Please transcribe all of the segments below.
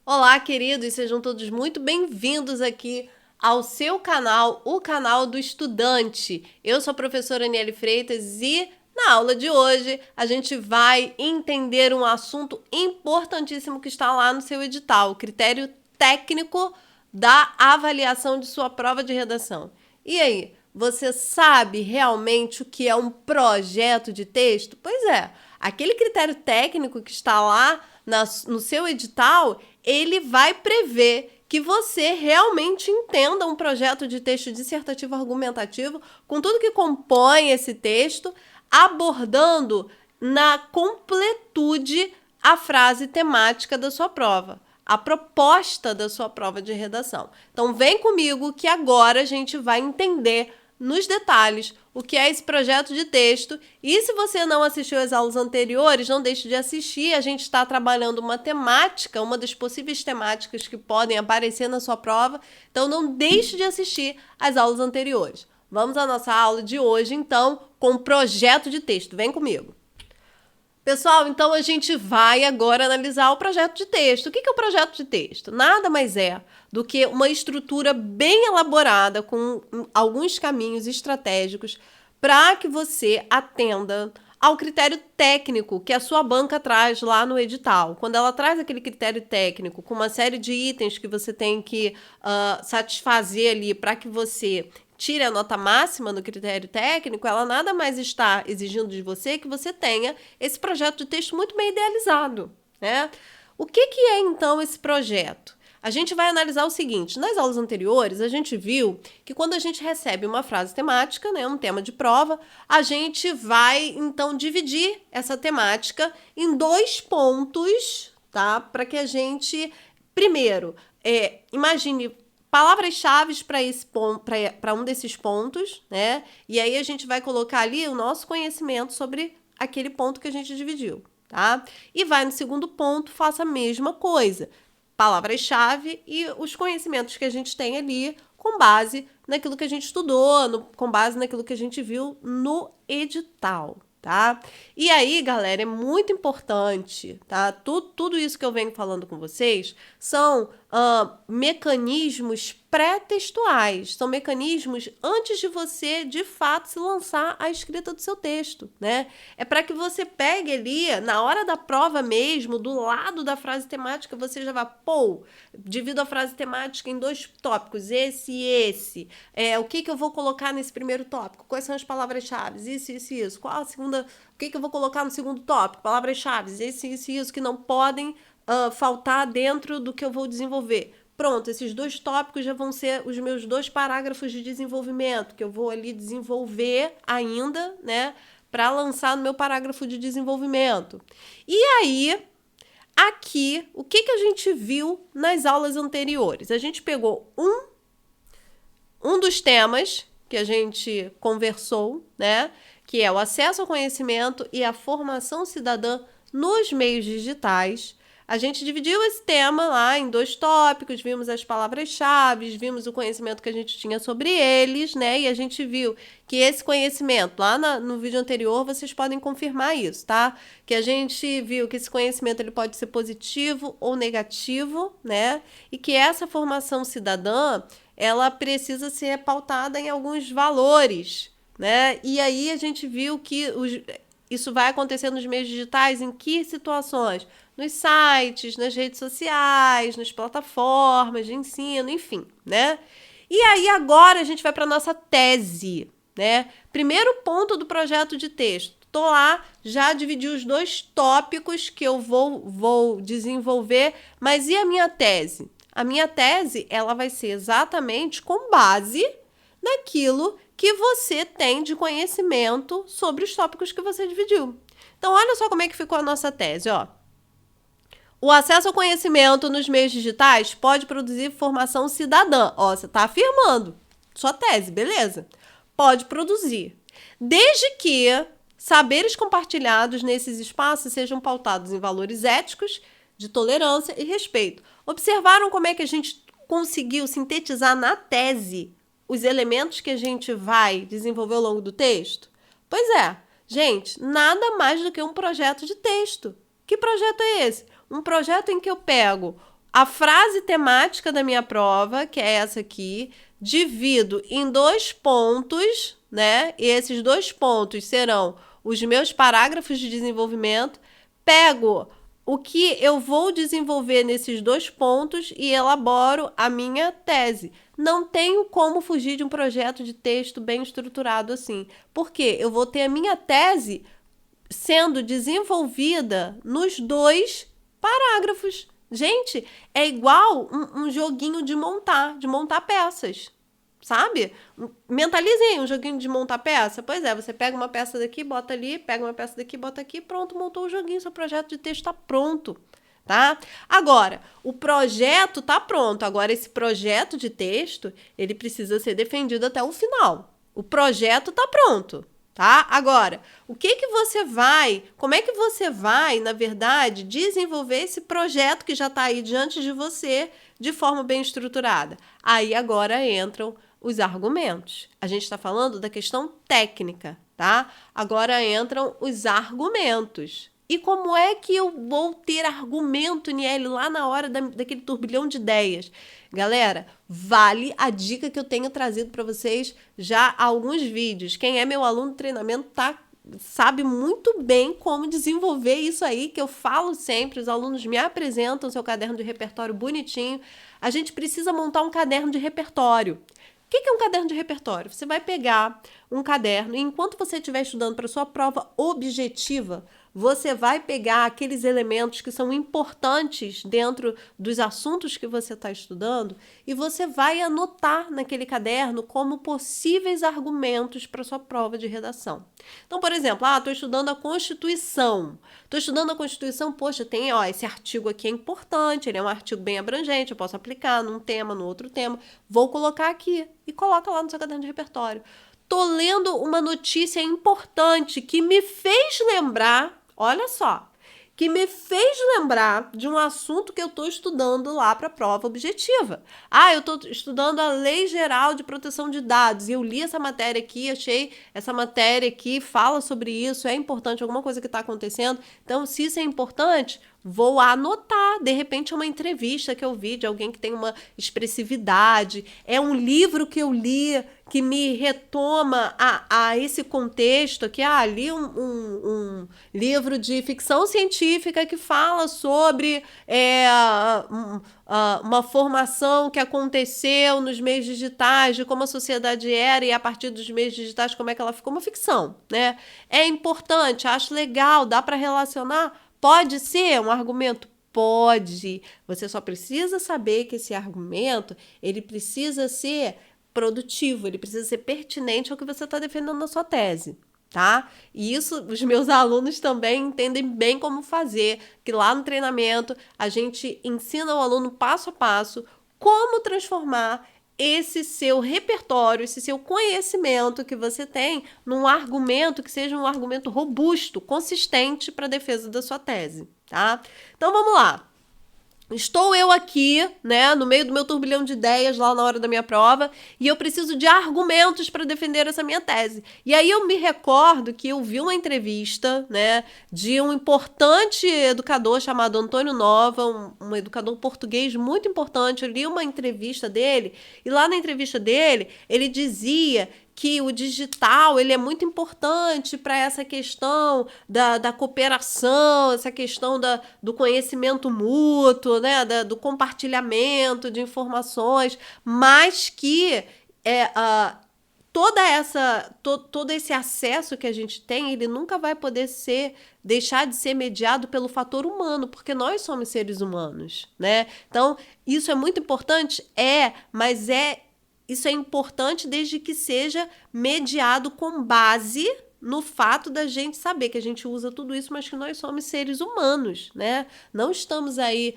Olá, queridos, sejam todos muito bem-vindos aqui ao seu canal, o canal do estudante. Eu sou a professora Aniele Freitas e na aula de hoje a gente vai entender um assunto importantíssimo que está lá no seu edital, o critério técnico da avaliação de sua prova de redação. E aí, você sabe realmente o que é um projeto de texto? Pois é, aquele critério técnico que está lá no seu edital, ele vai prever que você realmente entenda um projeto de texto dissertativo argumentativo com tudo que compõe esse texto, abordando na completude a frase temática da sua prova, a proposta da sua prova de redação. Então vem comigo que agora a gente vai entender nos detalhes o que é esse projeto de texto. E se você não assistiu às aulas anteriores, não deixe de assistir. A gente está trabalhando uma temática, uma das possíveis temáticas que podem aparecer na sua prova. Então não deixe de assistir às aulas anteriores. Vamos à nossa aula de hoje, então, com o projeto de texto. Vem comigo. Pessoal, então a gente vai agora analisar o projeto de texto. O que é o projeto de texto? Nada mais é do que uma estrutura bem elaborada com alguns caminhos estratégicos para que você atenda ao critério técnico que a sua banca traz lá no edital. Quando ela traz aquele critério técnico com uma série de itens que você tem que satisfazer ali para que você tire a nota máxima no critério técnico, ela nada mais está exigindo de você que você tenha esse projeto de texto muito bem idealizado, né? O que é, então, esse projeto? A gente vai analisar o seguinte: nas aulas anteriores, a gente viu que quando a gente recebe uma frase temática, né, um tema de prova, a gente vai, então, dividir essa temática em dois pontos, tá? Para que a gente, primeiro, imagine palavras-chave para um desses pontos, né? E aí a gente vai colocar ali o nosso conhecimento sobre aquele ponto que a gente dividiu, tá? E vai no segundo ponto, faça a mesma coisa. Palavras-chave e os conhecimentos que a gente tem ali com base naquilo que a gente estudou, com base naquilo que a gente viu no edital, tá? E aí, galera, é muito importante, tá? Tudo isso que eu venho falando com vocês são mecanismos pré-textuais, são mecanismos antes de você, de fato, se lançar à escrita do seu texto, né? É para que você pegue ali, na hora da prova mesmo, do lado da frase temática, você já vai, divido a frase temática em dois tópicos, esse e esse. O que eu vou colocar nesse primeiro tópico? Quais são as palavras-chave? Isso. Qual a segunda? O que eu vou colocar no segundo tópico? Palavras-chave, isso, que não podem faltar dentro do que eu vou desenvolver. Pronto, esses dois tópicos já vão ser os meus dois parágrafos de desenvolvimento, que eu vou ali desenvolver ainda, né, para lançar no meu parágrafo de desenvolvimento. E aí, aqui, o que a gente viu nas aulas anteriores? A gente pegou um dos temas que a gente conversou, né, que é o acesso ao conhecimento e a formação cidadã nos meios digitais. A gente dividiu esse tema lá em dois tópicos, vimos as palavras-chave, vimos o conhecimento que a gente tinha sobre eles, né? E a gente viu que esse conhecimento, lá no vídeo anterior, vocês podem confirmar isso, tá? Que a gente viu que esse conhecimento ele pode ser positivo ou negativo, né? E que essa formação cidadã, ela precisa ser pautada em alguns valores, né? E aí a gente viu que isso vai acontecer nos meios digitais em que situações? Nos sites, nas redes sociais, nas plataformas de ensino, enfim, né? E aí agora a gente vai para nossa tese, né? Primeiro ponto do projeto de texto. Tô lá, já dividi os dois tópicos que eu vou desenvolver, mas e a minha tese? A minha tese, ela vai ser exatamente com base naquilo que você tem de conhecimento sobre os tópicos que você dividiu. Então, olha só como é que ficou a nossa tese, ó. O acesso ao conhecimento nos meios digitais pode produzir formação cidadã. Ó, você está afirmando. Sua tese, beleza? Pode produzir. Desde que saberes compartilhados nesses espaços sejam pautados em valores éticos, de tolerância e respeito. Observaram como é que a gente conseguiu sintetizar na tese os elementos que a gente vai desenvolver ao longo do texto? Pois é, gente, nada mais do que um projeto de texto. Que projeto é esse? Um projeto em que eu pego a frase temática da minha prova, que é essa aqui, divido em 2 pontos, né? E esses 2 pontos serão os meus parágrafos de desenvolvimento. Pego o que eu vou desenvolver nesses 2 pontos e elaboro a minha tese. Não tenho como fugir de um projeto de texto bem estruturado assim. Porque eu vou ter a minha tese sendo desenvolvida nos 2 parágrafos. Gente, é igual um joguinho de montar peças, sabe? Mentalizem aí um joguinho de montar peça. Pois é, você pega uma peça daqui, bota ali, pega uma peça daqui, bota aqui, pronto, montou o joguinho, seu projeto de texto está pronto, tá? Agora, o projeto está pronto. Agora, esse projeto de texto, ele precisa ser defendido até o final. O projeto está pronto. Tá? Agora, como é que você vai, na verdade, desenvolver esse projeto que já está aí diante de você de forma bem estruturada? Aí agora entram os argumentos. A gente está falando da questão técnica, tá? Agora entram os argumentos. E como é que eu vou ter argumento, Niele, lá na hora daquele turbilhão de ideias? Galera, vale a dica que eu tenho trazido para vocês já há alguns vídeos. Quem é meu aluno de treinamento sabe muito bem como desenvolver isso aí, que eu falo sempre, os alunos me apresentam seu caderno de repertório bonitinho. A gente precisa montar um caderno de repertório. O que é um caderno de repertório? Você vai pegar um caderno e enquanto você estiver estudando para sua prova objetiva, você vai pegar aqueles elementos que são importantes dentro dos assuntos que você está estudando e você vai anotar naquele caderno como possíveis argumentos para sua prova de redação. Então, por exemplo, estou estudando a Constituição. Estou estudando a Constituição, poxa, tem esse artigo aqui é importante, ele é um artigo bem abrangente, eu posso aplicar num tema, no outro tema. Vou colocar aqui e coloca lá no seu caderno de repertório. Estou lendo uma notícia importante que me fez lembrar, olha só, que me fez lembrar de um assunto que eu estou estudando lá para a prova objetiva. Eu estou estudando a Lei Geral de Proteção de Dados e eu li essa matéria aqui, achei essa matéria aqui, fala sobre isso, é importante, alguma coisa que está acontecendo. Então, se isso é importante, vou anotar. De repente é uma entrevista que eu vi de alguém que tem uma expressividade, é um livro que eu li que me retoma a esse contexto aqui. Li um livro de ficção científica que fala sobre uma formação que aconteceu nos meios digitais, de como a sociedade era e a partir dos meios digitais como é que ela ficou, uma ficção, né? É importante, acho legal, dá para relacionar. Pode ser um argumento? Pode. Você só precisa saber que esse argumento, ele precisa ser produtivo, ele precisa ser pertinente ao que você está defendendo na sua tese, tá? E isso os meus alunos também entendem bem como fazer, que lá no treinamento a gente ensina o aluno passo a passo como transformar esse seu repertório, esse seu conhecimento que você tem num argumento que seja um argumento robusto, consistente para a defesa da sua tese, tá? Então vamos lá. Estou eu aqui, né, no meio do meu turbilhão de ideias lá na hora da minha prova e eu preciso de argumentos para defender essa minha tese. E aí eu me recordo que eu vi uma entrevista, né, de um importante educador chamado Antônio Nova, um educador português muito importante. Eu li uma entrevista dele e lá na entrevista dele ele dizia que o digital ele é muito importante para essa questão da cooperação, essa questão do conhecimento mútuo, né, do compartilhamento de informações, mas que todo esse acesso que a gente tem, ele nunca vai poder deixar de ser mediado pelo fator humano, porque nós somos seres humanos, né? Então, isso é muito importante? Mas isso é importante desde que seja mediado com base no fato da gente saber que a gente usa tudo isso, mas que nós somos seres humanos, né? Não estamos aí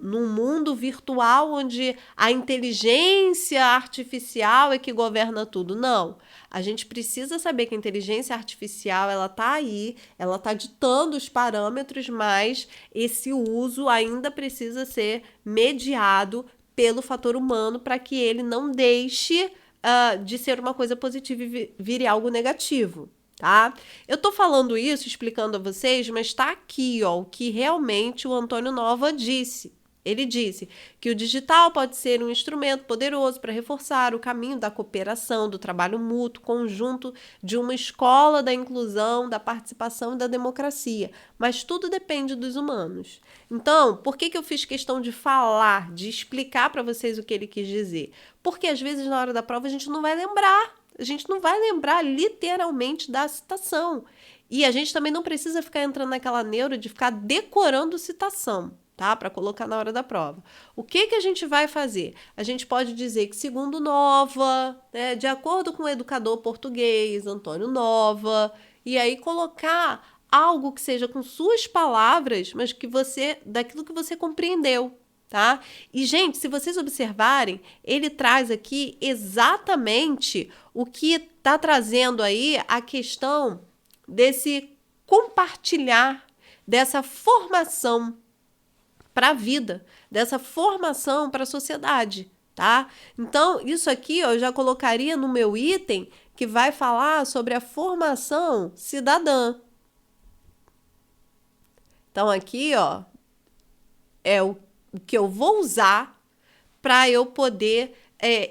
num mundo virtual onde a inteligência artificial é que governa tudo. Não. A gente precisa saber que a inteligência artificial ela está aí, ela está ditando os parâmetros, mas esse uso ainda precisa ser mediado pelo fator humano para que ele não deixe de ser uma coisa positiva e vire algo negativo, tá? Eu tô falando isso, explicando a vocês, mas tá aqui, ó, o que realmente o Antônio Nova disse. Ele disse que o digital pode ser um instrumento poderoso para reforçar o caminho da cooperação, do trabalho mútuo, conjunto de uma escola da inclusão, da participação e da democracia. Mas tudo depende dos humanos. Então, por que eu fiz questão de falar, de explicar para vocês o que ele quis dizer? Porque às vezes na hora da prova a gente não vai lembrar. A gente não vai lembrar literalmente da citação. E a gente também não precisa ficar entrando naquela neura de ficar decorando citação, tá? Para colocar na hora da prova. O que a gente vai fazer? A gente pode dizer que, segundo Nova, né, de acordo com o educador português, Antônio Nova, e aí colocar algo que seja com suas palavras, mas que daquilo que você compreendeu, tá? E, gente, se vocês observarem, ele traz aqui exatamente o que está trazendo aí a questão desse compartilhar, dessa formação para a vida, dessa formação para a sociedade, tá? Então, isso aqui ó, eu já colocaria no meu item que vai falar sobre a formação cidadã. Então, aqui, ó, é o que eu vou usar para eu poder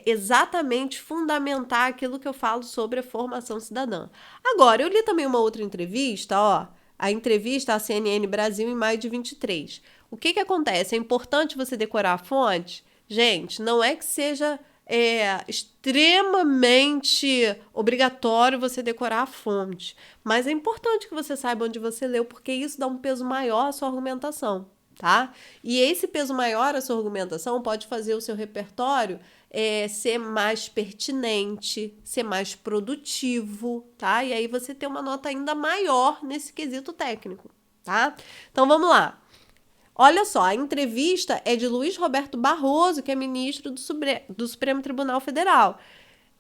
exatamente fundamentar aquilo que eu falo sobre a formação cidadã. Agora, eu li também uma outra entrevista, ó, a entrevista à CNN Brasil em maio de 23. O que acontece? É importante você decorar a fonte? Gente, não é que seja extremamente obrigatório você decorar a fonte, mas é importante que você saiba onde você leu, porque isso dá um peso maior à sua argumentação, tá? E esse peso maior à sua argumentação pode fazer o seu repertório ser mais pertinente, ser mais produtivo, tá? E aí você ter uma nota ainda maior nesse quesito técnico, tá? Então vamos lá. Olha só, a entrevista é de Luiz Roberto Barroso, que é ministro do Supremo Tribunal Federal.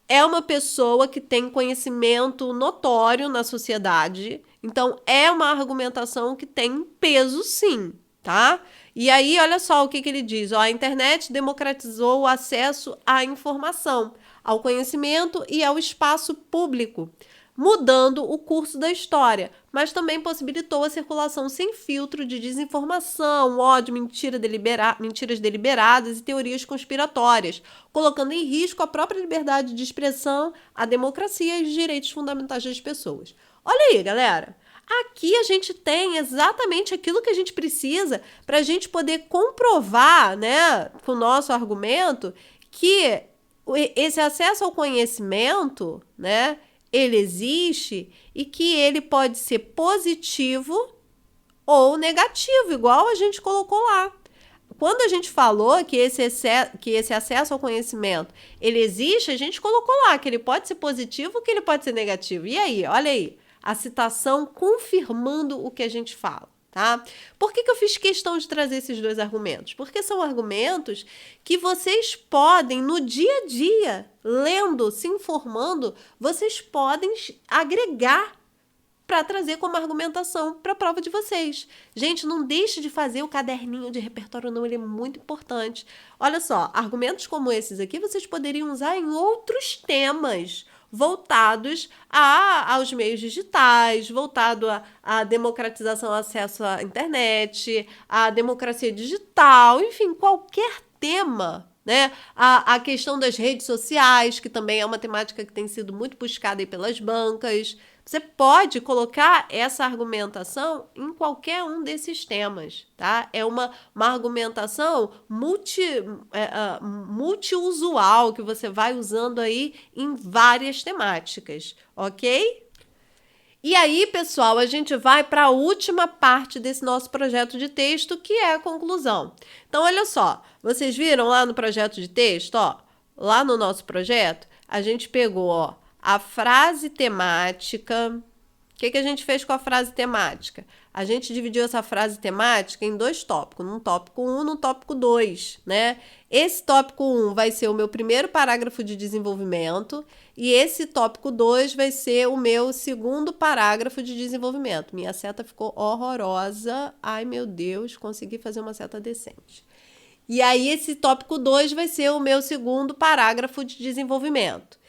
É uma pessoa que tem conhecimento notório na sociedade, então é uma argumentação que tem peso sim, tá? E aí, olha só o que ele diz. Ó, a internet democratizou o acesso à informação, ao conhecimento e ao espaço público, mudando o curso da história, mas também possibilitou a circulação sem filtro de desinformação, ódio, mentiras deliberadas e teorias conspiratórias, colocando em risco a própria liberdade de expressão, a democracia e os direitos fundamentais das pessoas. Olha aí, galera. Aqui a gente tem exatamente aquilo que a gente precisa para a gente poder comprovar, né, com o nosso argumento, que esse acesso ao conhecimento, né, ele existe e que ele pode ser positivo ou negativo, igual a gente colocou lá. Quando a gente falou que esse acesso ao conhecimento ele existe, a gente colocou lá que ele pode ser positivo, que ele pode ser negativo. E aí, olha aí. A citação confirmando o que a gente fala, tá? Por que eu fiz questão de trazer esses dois argumentos? Porque são argumentos que vocês podem, no dia a dia, lendo, se informando, vocês podem agregar para trazer como argumentação para a prova de vocês. Gente, não deixe de fazer o caderninho de repertório, não, ele é muito importante. Olha só, argumentos como esses aqui vocês poderiam usar em outros temas, voltados aos meios digitais, voltado à democratização, acesso à internet, à democracia digital, enfim, qualquer tema, né? A questão das redes sociais, que também é uma temática que tem sido muito buscada aí pelas bancas. Você pode colocar essa argumentação em qualquer um desses temas, tá? É uma argumentação multiusual que você vai usando aí em várias temáticas, ok? E aí, pessoal, a gente vai para a última parte desse nosso projeto de texto, que é a conclusão. Então, olha só, vocês viram lá no projeto de texto, ó, lá no nosso projeto, a gente pegou, ó, a frase temática. O que a gente fez com a frase temática? A gente dividiu essa frase temática em dois tópicos, num tópico 1 e num tópico 2, né? Esse tópico 1 vai ser o meu primeiro parágrafo de desenvolvimento e esse tópico 2 vai ser o meu segundo parágrafo de desenvolvimento. Minha seta ficou horrorosa. Ai, meu Deus, consegui fazer uma seta decente. E aí esse tópico 2 vai ser o meu segundo parágrafo de desenvolvimento.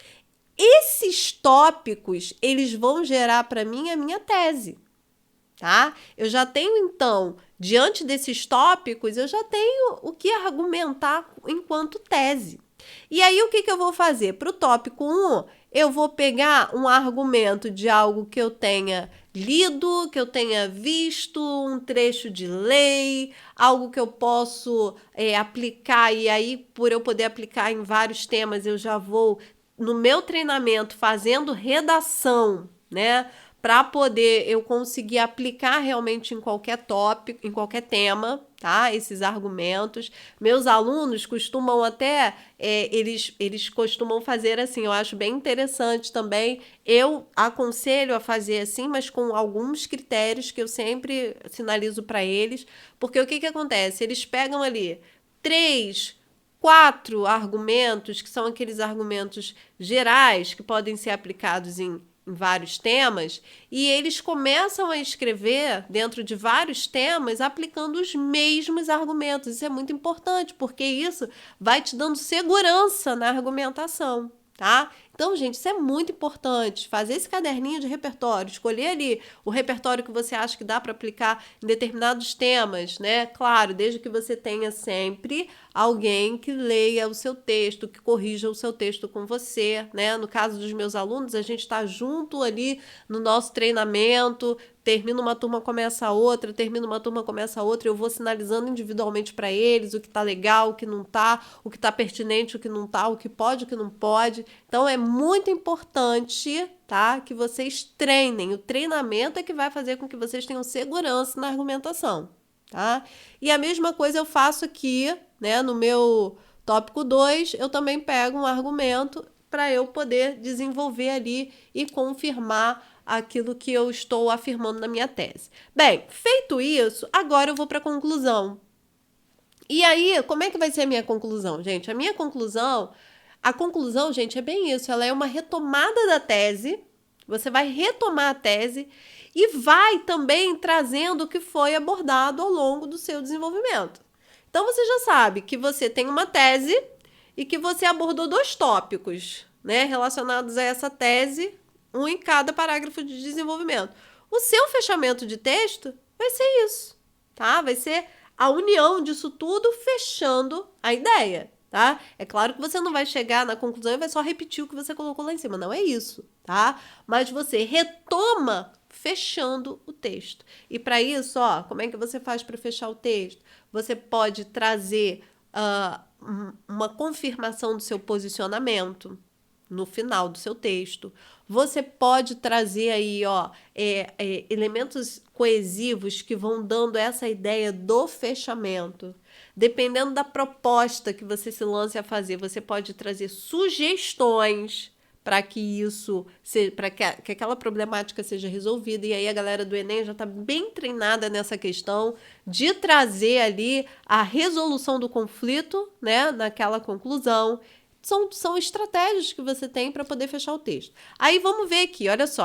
Esses tópicos, eles vão gerar para mim a minha tese, tá? Eu já tenho, então, diante desses tópicos, eu já tenho o que argumentar enquanto tese. E aí, o que eu vou fazer? Para o tópico 1, eu vou pegar um argumento de algo que eu tenha lido, que eu tenha visto, um trecho de lei, algo que eu posso aplicar, e aí, por eu poder aplicar em vários temas, eu já vou, no meu treinamento, fazendo redação, né? Para poder eu conseguir aplicar realmente em qualquer tópico, em qualquer tema, tá? Esses argumentos. Meus alunos costumam até, eles costumam fazer assim, eu acho bem interessante também. Eu aconselho a fazer assim, mas com alguns critérios que eu sempre sinalizo para eles, porque o que acontece? Eles pegam ali 3, 4 argumentos, que são aqueles argumentos gerais que podem ser aplicados em vários temas, e eles começam a escrever dentro de vários temas aplicando os mesmos argumentos. Isso é muito importante, porque isso vai te dando segurança na argumentação, tá? Então, gente, isso é muito importante. Fazer esse caderninho de repertório, escolher ali o repertório que você acha que dá para aplicar em determinados temas, né? Claro, desde que você tenha sempre alguém que leia o seu texto, que corrija o seu texto com você, né? No caso dos meus alunos, a gente está junto ali no nosso treinamento, termina uma turma, começa a outra, termina uma turma, começa a outra, eu vou sinalizando individualmente para eles o que está legal, o que não está, o que está pertinente, o que não está, o que pode, o que não pode. Então, é muito importante, tá, que vocês treinem. O treinamento é que vai fazer com que vocês tenham segurança na argumentação, tá? E a mesma coisa eu faço aqui, né, no meu tópico 2, eu também pego um argumento para eu poder desenvolver ali e confirmar aquilo que eu estou afirmando na minha tese. Bem, feito isso, agora eu vou para a conclusão. E aí, como é que vai ser a minha conclusão, gente? A conclusão, gente, é bem isso. Ela é uma retomada da tese. Você vai retomar a tese e vai também trazendo o que foi abordado ao longo do seu desenvolvimento. Então, você já sabe que você tem uma tese e que você abordou 2 tópicos, né, relacionados a essa tese, um em cada parágrafo de desenvolvimento. O seu fechamento de texto vai ser isso, tá? Vai ser a união disso tudo fechando a ideia, tá? É claro que você não vai chegar na conclusão e vai só repetir o que você colocou lá em cima, não é isso, tá? Mas você retoma fechando o texto. E para isso, ó, como é que você faz para fechar o texto? Você pode trazer uma confirmação do seu posicionamento no final do seu texto. Você pode trazer aí, ó, elementos coesivos que vão dando essa ideia do fechamento. Dependendo da proposta que você se lance a fazer, você pode trazer sugestões para que isso, para que aquela problemática seja resolvida. E aí a galera do Enem já está bem treinada nessa questão de trazer ali a resolução do conflito, né, naquela conclusão. São estratégias que você tem para poder fechar o texto. Aí vamos ver aqui, olha só,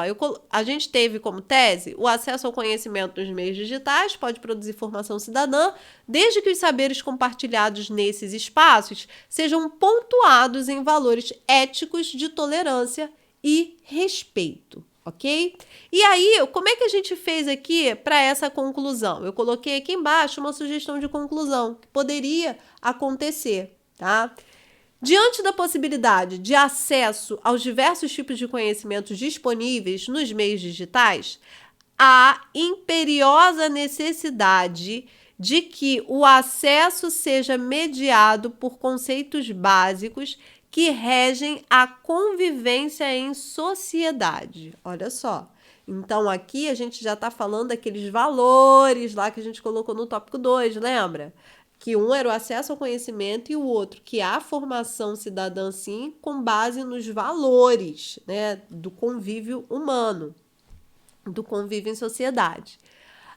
a gente teve como tese o acesso ao conhecimento nos meios digitais, pode produzir formação cidadã, desde que os saberes compartilhados nesses espaços sejam pontuados em valores éticos de tolerância e respeito, ok? E aí, como é que a gente fez aqui para essa conclusão? Eu coloquei aqui embaixo uma sugestão de conclusão que poderia acontecer, tá? Diante da possibilidade de acesso aos diversos tipos de conhecimentos disponíveis nos meios digitais, há imperiosa necessidade de que o acesso seja mediado por conceitos básicos que regem a convivência em sociedade. Olha só. Então, aqui a gente já está falando daqueles valores lá que a gente colocou no tópico 2, lembra? Que um era o acesso ao conhecimento e o outro que a formação cidadã, sim, com base nos valores, né, do convívio humano, do convívio em sociedade,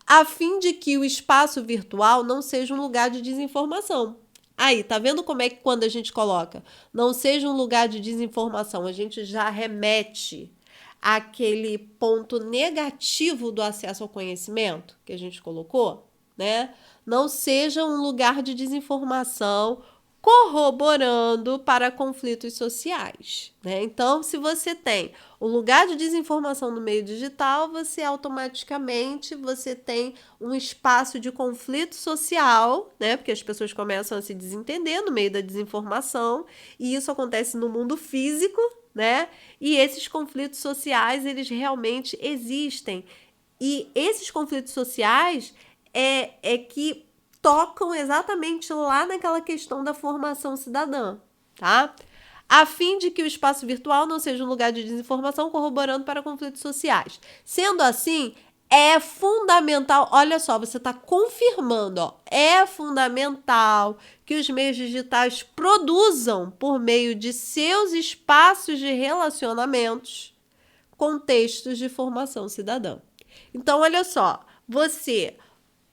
a fim de que o espaço virtual não seja um lugar de desinformação. Aí, tá vendo como é que quando a gente coloca não seja um lugar de desinformação, a gente já remete àquele ponto negativo do acesso ao conhecimento que a gente colocou, né? Não seja um lugar de desinformação, corroborando para conflitos sociais, né? Então, se você tem um lugar de desinformação no meio digital, você automaticamente tem um espaço de conflito social, né? Porque as pessoas começam a se desentender no meio da desinformação, e isso acontece no mundo físico, né? E esses conflitos sociais, eles realmente existem. E esses conflitos sociais é que tocam exatamente lá naquela questão da formação cidadã, tá? A fim de que o espaço virtual não seja um lugar de desinformação, corroborando para conflitos sociais. Sendo assim, é fundamental, olha só, você está confirmando, ó, é fundamental que os meios digitais produzam, por meio de seus espaços de relacionamentos, contextos de formação cidadã. Então, olha só, você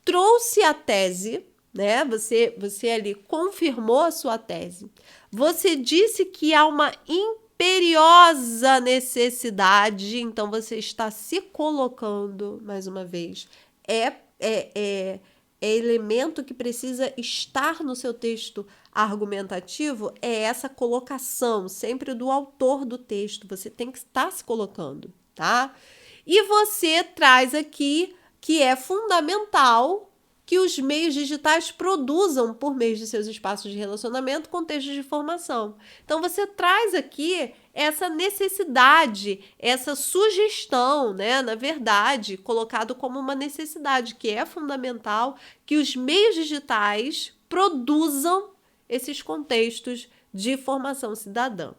trouxe a tese, né? Você ali confirmou a sua tese. Você disse que há uma imperiosa necessidade, então você está se colocando, mais uma vez, é elemento que precisa estar no seu texto argumentativo, é essa colocação, sempre do autor do texto, você tem que estar se colocando, tá? E você traz aqui que é fundamental que os meios digitais produzam, por meio de seus espaços de relacionamento, contextos de formação. Então, você traz aqui essa necessidade, essa sugestão, né? Na verdade, colocado como uma necessidade, que é fundamental que os meios digitais produzam esses contextos de formação cidadã.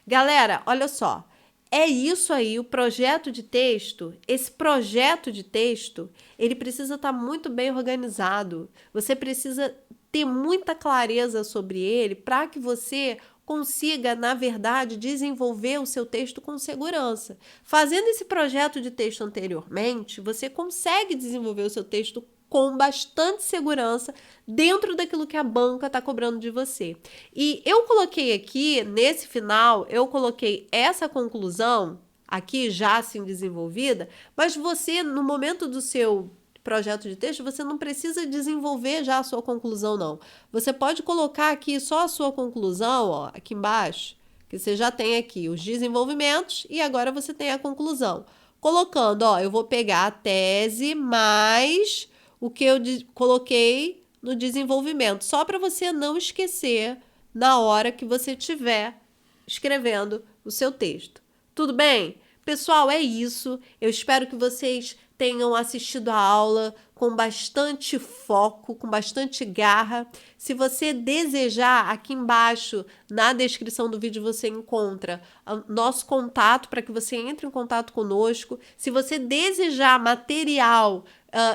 Galera, olha só. É isso aí, o projeto de texto, esse projeto de texto, ele precisa estar muito bem organizado. Você precisa ter muita clareza sobre ele para que você consiga, na verdade, desenvolver o seu texto com segurança. Fazendo esse projeto de texto anteriormente, você consegue desenvolver o seu texto com bastante segurança dentro daquilo que a banca está cobrando de você. E eu coloquei aqui, nesse final, eu coloquei essa conclusão aqui já assim desenvolvida, mas você, no momento do seu projeto de texto, você não precisa desenvolver já a sua conclusão, não. Você pode colocar aqui só a sua conclusão, ó, aqui embaixo, que você já tem aqui os desenvolvimentos e agora você tem a conclusão. Colocando, ó, eu vou pegar a tese mais o que eu coloquei no desenvolvimento, só para você não esquecer na hora que você estiver escrevendo o seu texto. Tudo bem? Pessoal, é isso. Eu espero que vocês tenham assistido a aula com bastante foco, com bastante garra. Se você desejar, aqui embaixo, na descrição do vídeo, você encontra nosso contato para que você entre em contato conosco. Se você desejar material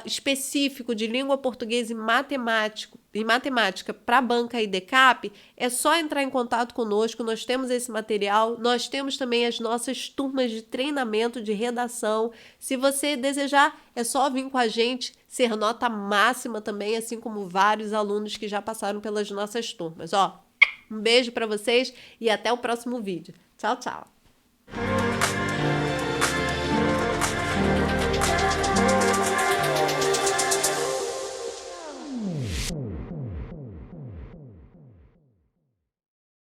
específico de língua portuguesa e matemática para a banca IDCAP, é só entrar em contato conosco, nós temos esse material, nós temos também as nossas turmas de treinamento de redação. Se você desejar, é só vir com a gente, ser nota máxima também, assim como vários alunos que já passaram pelas nossas turmas. Ó, um beijo para vocês e até o próximo vídeo. Tchau, tchau!